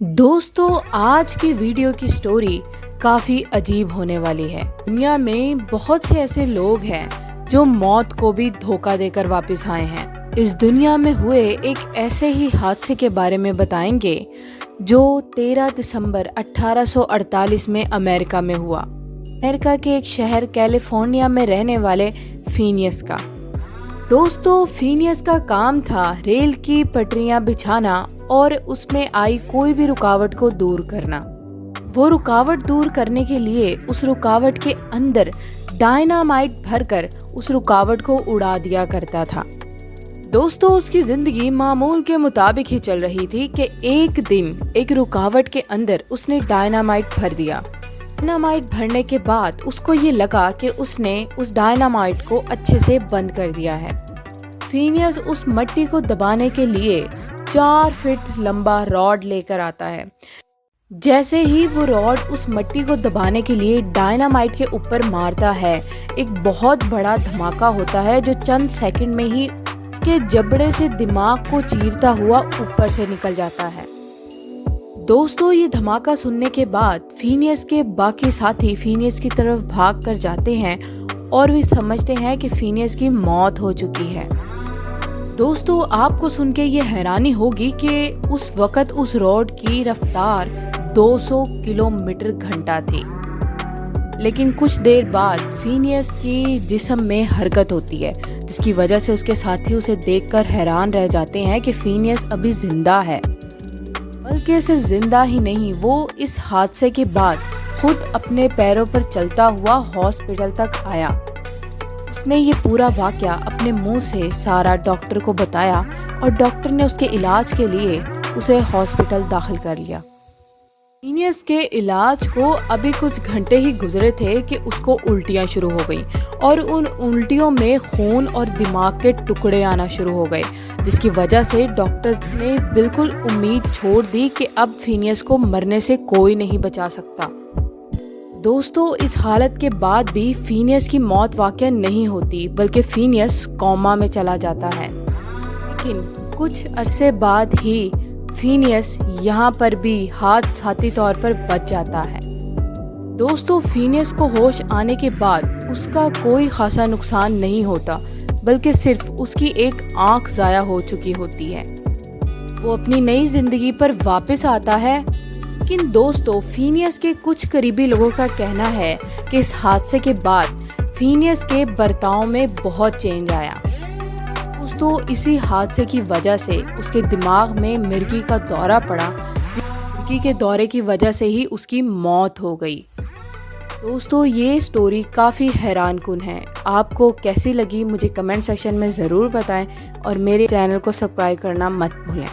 दोस्तों, आज की वीडियो की स्टोरी काफ़ी अजीब होने वाली है। दुनिया में बहुत से ऐसे लोग हैं जो मौत को भी धोखा देकर वापस आए हैं। इस दुनिया में हुए एक ऐसे ही हादसे के बारे में बताएंगे जो 13 दिसंबर 1848 में अमेरिका में हुआ। अमेरिका के एक शहर कैलिफोर्निया में रहने वाले फिनियस का। दोस्तों, फिनियस का काम था रेल की पटरियां बिछाना और उसमें आई कोई भी रुकावट को दूर करना। वो रुकावट दूर करने के लिए उस रुकावट के अंदर डायनामाइट भरकर उस रुकावट को उड़ा दिया करता था। दोस्तों, उसकी जिंदगी मामूल के मुताबिक ही चल रही थी कि एक दिन एक रुकावट के अंदर उसने डायनामाइट भर दिया। डायनामाइट भरने के बाद उसको ये लगा कि उसने उस डायनामाइट को अच्छे से बंद कर दिया है। फिनियस उस मट्टी को दबाने के लिए 4 फीट लंबा रॉड लेकर आता है। जैसे ही वो रॉड उस मट्टी को दबाने के लिए डायनामाइट के ऊपर मारता है, एक बहुत बड़ा धमाका होता है जो चंद सेकंड में ही उसके जबड़े से दिमाग को चीरता हुआ ऊपर से निकल जाता है। दोस्तों, ये धमाका सुनने के बाद फिनियस के बाकी साथी फिनियस की तरफ भाग कर जाते हैं और वे समझते हैं कि फिनियस की मौत हो चुकी है। दोस्तों, आपको सुन के ये हैरानी होगी कि उस वक्त उस रॉड की रफ्तार 200 किलोमीटर घंटा थी। लेकिन कुछ देर बाद फिनियस की जिस्म में हरकत होती है, जिसकी वजह से उसके साथी उसे देखकर हैरान रह जाते हैं कि फिनियस अभी जिंदा है। बल्कि सिर्फ जिंदा ही नहीं, वो इस हादसे के बाद खुद अपने पैरों पर चलता हुआ हॉस्पिटल तक आया। उसने ये पूरा वाकया अपने मुंह से सारा डॉक्टर को बताया और डॉक्टर ने उसके इलाज के लिए उसे हॉस्पिटल दाखिल कर लिया। फिनियस के इलाज को अभी कुछ घंटे ही गुजरे थे कि उसको उल्टियां शुरू हो गई और उन उल्टियों में खून और दिमाग के टुकड़े आना शुरू हो गए, जिसकी वजह से डॉक्टर्स ने बिल्कुल उम्मीद छोड़ दी कि अब फिनियस को मरने से कोई नहीं बचा सकता। दोस्तों, इस हालत के बाद भी फिनियस की मौत वाकई नहीं होती, बल्कि फिनियस कोमा में चला जाता है। लेकिन कुछ अरसे बाद ही फिनियस यहाँ पर भी हादसाती तौर पर बच जाता है। दोस्तों, फिनियस को होश आने के बाद उसका कोई खासा नुकसान नहीं होता, बल्कि सिर्फ उसकी एक आंख ज़ाया हो चुकी होती है। वो अपनी नई जिंदगी पर वापस आता है। लेकिन दोस्तों, फिनियस के कुछ करीबी लोगों का कहना है कि इस हादसे के बाद फिनियस के बर्ताव में बहुत चेंज आया। दोस्तों, इसी हादसे की वजह से उसके दिमाग में मिर्गी का दौरा पड़ा, मिर्गी के दौरे की वजह से ही उसकी मौत हो गई। दोस्तों, ये स्टोरी काफ़ी हैरानकुन है। आपको कैसी लगी मुझे कमेंट सेक्शन में ज़रूर बताएं और मेरे चैनल को सब्सक्राइब करना मत भूलें।